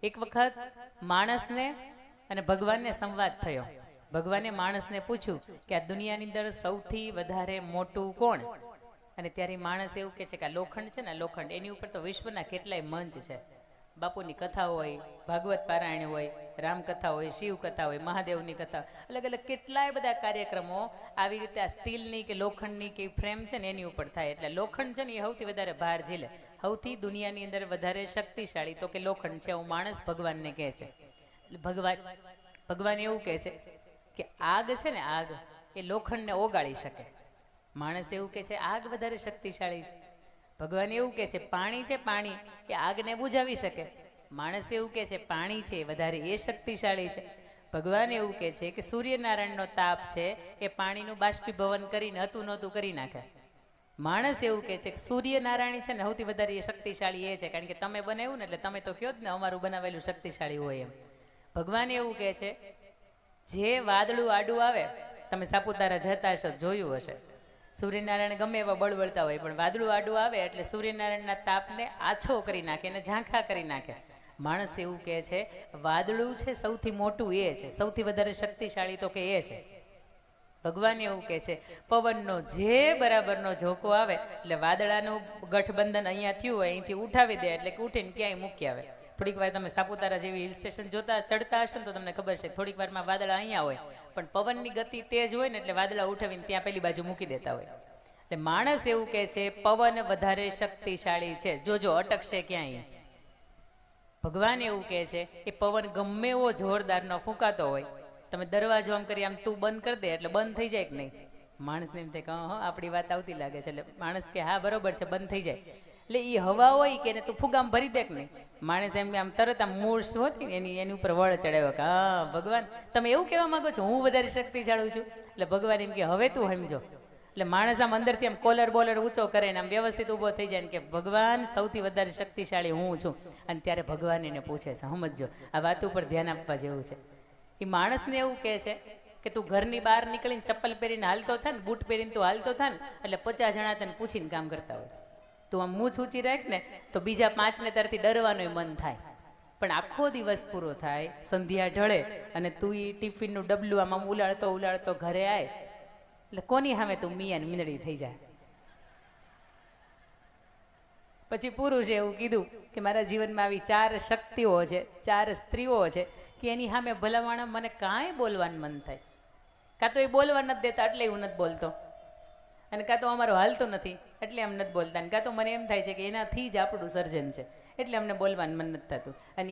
એક વખત માણસને અને ભગવાનને સંવાદ થયો. ભગવાને માણસને પૂછ્યું કે આ દુનિયાની અંદર સૌથી વધારે મોટું કોણ? અને ત્યારે માણસ એવું કહે છે કે આ લોખંડ છે ને, લોખંડ, એની ઉપર તો વિશ્વના કેટલાય મંચ છે. બાપુની કથા હોય, ભાગવત પારાયણ હોય, રામકથા હોય, શિવ કથા હોય, મહાદેવની કથા, અલગ અલગ કેટલાય બધા કાર્યક્રમો આવી રીતે આ સ્ટીલની કે લોખંડની કે ફ્રેમ છે ને એની ઉપર થાય. એટલે લોખંડ છે ને એ સૌથી વધારે ભાર ઝીલે. સૌથી દુનિયાની અંદર વધારે શક્તિશાળી તો કે લોખંડ છે, એવું માણસ ભગવાનને કહે છે. ભગવાન એવું કહે છે કે આગ છે ને, આગ એ લોખંડને ઓગાળી શકે. માણસ એવું કહે છે આગ વધારે શક્તિશાળી છે. ભગવાન એવું કહે છે પાણી છે, પાણી એ આગને બુઝાવી શકે. માણસ એવું કહે છે પાણી છે વધારે એ શક્તિશાળી છે. ભગવાન એવું કહે છે કે સૂર્યનારાયણનો તાપ છે એ પાણીનું બાષ્પીભવન કરીને હતું નહોતું કરી નાખે. માણસ એવું કહે છે કે સૂર્યનારાયણ છે ને સૌથી વધારે એ શક્તિશાળી એ છે, કારણ કે તમે બનાવ્યું ને એટલે તમે તો કહો જ ને અમારું બનાવેલું શક્તિશાળી હોય એમ. ભગવાન એવું કહે છે જે વાદળું આડું આવે, તમે સાપુતારા જતા હશો, જોયું હશે, સૂર્યનારાયણ ગમે એવા બળબળતા હોય પણ વાદળું આડું આવે એટલે સૂર્યનારાયણના તાપને આછો કરી નાખે, એને ઝાંખા કરી નાખે. માણસ એવું કહે છે વાદળું છે સૌથી મોટું એ છે, સૌથી વધારે શક્તિશાળી તો કે એ છે. ભગવાન એવું કહે છે પવનનો જે બરાબરનો ઝોકો આવે એટલે વાદળાનું ગઠબંધન અહીંયા થયું હોય અહીંથી ઉઠાવી દે એટલે કે ઉઠીને ક્યાંય મૂકી આવે. થોડીક વાર તમે સાપુતારા જેવી હિલ સ્ટેશન જોતા ચડતા હશો ને તો તમને ખબર છે થોડીક વારમાં વાદળા અહીંયા હોય પણ પવનની ગતિ તેજ હોય ને એટલે વાદળા ઉઠાવીને ત્યાં પેલી બાજુ મૂકી દેતા હોય. એટલે માણસ એવું કહે છે પવન વધારે શક્તિશાળી છે, જોજો અટકશે ક્યાંય. ભગવાન એવું કહે છે એ પવન ગમે એવો જોરદારનો ફૂંકાતો હોય, તમે દરવાજો આમ કરી આમ તું બંધ કરી દે એટલે બંધ થઈ જાય કે નહીં? માણસને એમ થાય કે હા આપણી વાત આવતી લાગે છે. એટલે માણસ કે હા બરોબર છે, બંધ થઈ જાય. એટલે એ હવા હોય કે એને તું ફુગામ ભરી દે કે નહીં? માણસ એમ કે આમ તરત આમ મૂળ હોતી ને એની ઉપર વળ ચડાવ્યો કે હા ભગવાન તમે એવું કહેવા માંગો છો હું વધારે શક્તિશાળી છું? એટલે ભગવાન એમ કે હવે તું સમજો. એટલે માણસ આમ અંદરથી આમ કોલર બોલર ઊંચો કરે ને આમ વ્યવસ્થિત ઊભો થઈ જાય ને કે ભગવાન સૌથી વધારે શક્તિશાળી હું છું. અને ત્યારે ભગવાન એને પૂછે છે, સમજજો આ વાત ઉપર ધ્યાન આપવા જેવું છે. એ માણસને એવું કહે છે કે તું ઘરની બહાર નીકળીને ચપ્પલ પહેરીને હાલતો થાય ને, બૂટ પહેરીને તું હાલતો થાય ને એટલે 50 જણા તને પૂછીને કામ કરતા હોય. તું આમ મૂછ ઊંચી રાખ ને તો બીજા 5ને તારથી ડરવાનું મન થાય. પણ આખો દિવસ પૂરો થાય, સંધ્યા ઢળે અને તું એ ટિફિનનું ડબલું આમ ઉલાળતો ઉલાળતો ઘરે આય એટલે કોની સામે તું મિયાની મીંદડી થઈ જાય. પછી પુરુષે એવું કીધું કે મારા જીવનમાં આવી 4 શક્તિઓ છે, 4 સ્ત્રીઓ છે કે એની સામે ભલામણ મને કાંઈ બોલવાનું મન થાય. કાં તો એ બોલવા નથી દેતા એટલે હું નથી બોલતો, અને કાં તો અમારું હાલતું નથી એટલે એમ નથી બોલતા, કાં તો મને એમ થાય છે કે એનાથી જ આપણું સર્જન છે એટલે અમને બોલવાનું મન નથી થતું. અને